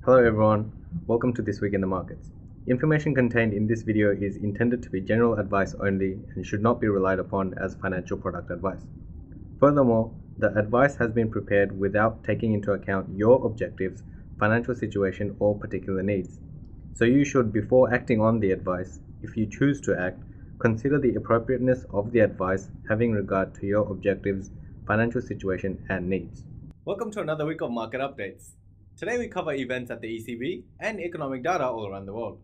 Hello everyone, welcome to This Week in the Markets. Information contained in this video is intended to be general advice only and should not be relied upon as financial product advice. Furthermore, the advice has been prepared without taking into account your objectives, financial situation or particular needs. So you should, before acting on the advice, if you choose to act, consider the appropriateness of the advice having regard to your objectives, financial situation and needs. Welcome to another week of market updates. Today we cover events at the ECB and economic data all around the world.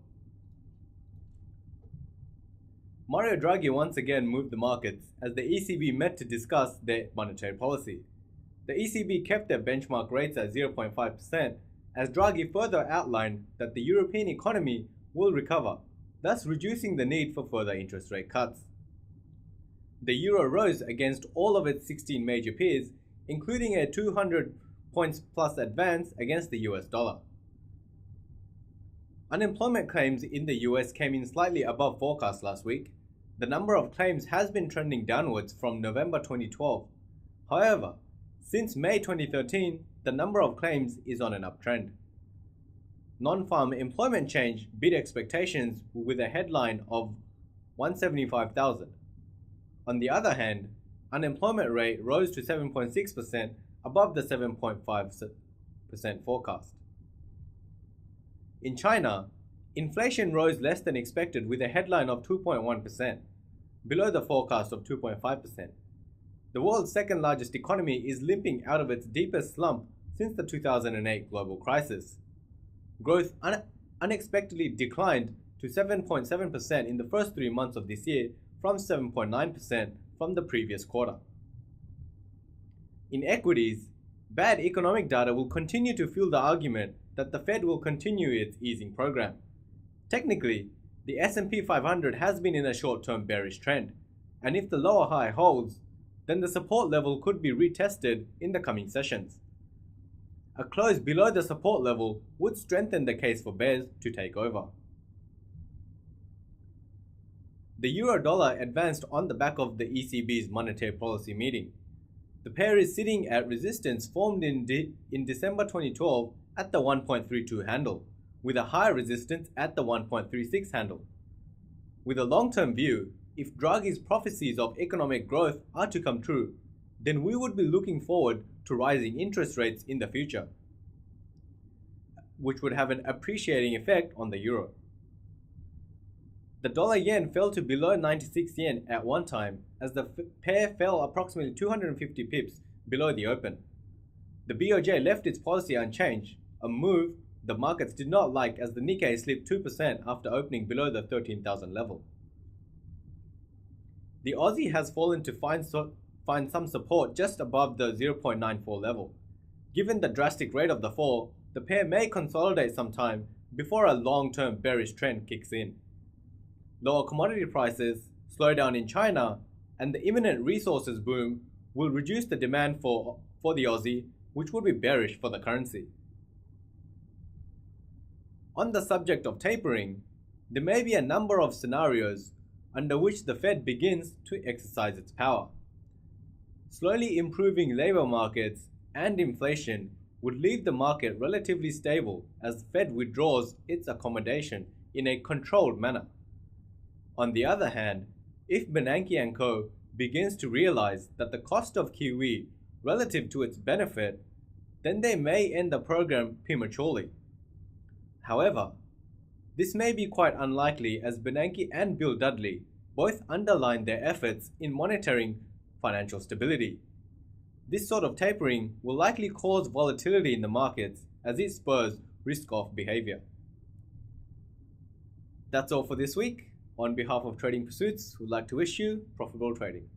Mario Draghi once again moved the markets as the ECB met to discuss their monetary policy. The ECB kept their benchmark rates at 0.5% as Draghi further outlined that the European economy will recover, thus reducing the need for further interest rate cuts. The euro rose against all of its 16 major peers, including a 200 points plus advance against the US dollar. Unemployment claims in the US came in slightly above forecast last week. The number of claims has been trending downwards from November 2012. However, since May 2013, the number of claims is on an uptrend. Non-farm employment change beat expectations with a headline of 175,000. On the other hand, unemployment rate rose to 7.6%, above the 7.5% forecast. In China, inflation rose less than expected with a headline of 2.1%, below the forecast of 2.5%. The world's second largest economy is limping out of its deepest slump since the 2008 global crisis. Growth unexpectedly declined to 7.7% in the first 3 months of this year from 7.9% from the previous quarter. In equities, bad economic data will continue to fuel the argument that the Fed will continue its easing program. Technically, the S&P 500 has been in a short-term bearish trend, and if the lower high holds, then the support level could be retested in the coming sessions. A close below the support level would strengthen the case for bears to take over. The euro-dollar advanced on the back of the ECB's monetary policy meeting. The pair is sitting at resistance formed in December 2012 at the 1.32 handle, with a higher resistance at the 1.36 handle. With a long-term view, if Draghi's prophecies of economic growth are to come true, then we would be looking forward to rising interest rates in the future, which would have an appreciating effect on the euro. The dollar-yen fell to below 96 yen at one time as the pair fell approximately 250 pips below the open. The BOJ left its policy unchanged, a move the markets did not like as the Nikkei slipped 2% after opening below the 13,000 level. The Aussie has fallen to find some support just above the 0.94 level. Given the drastic rate of the fall, the pair may consolidate some time before a long-term bearish trend kicks in. Lower commodity prices, slowdown in China, and the imminent resources boom will reduce the demand for the Aussie, which would be bearish for the currency. On the subject of tapering, there may be a number of scenarios under which the Fed begins to exercise its power. Slowly improving labor markets and inflation would leave the market relatively stable as the Fed withdraws its accommodation in a controlled manner. On the other hand, if Bernanke & Co. begins to realize that the cost of Kiwi relative to its benefit, then they may end the program prematurely. However, this may be quite unlikely as Bernanke and Bill Dudley both underline their efforts in monitoring financial stability. This sort of tapering will likely cause volatility in the markets as it spurs risk-off behavior. That's all for this week. On behalf of Trading Pursuits, we'd like to wish you profitable trading.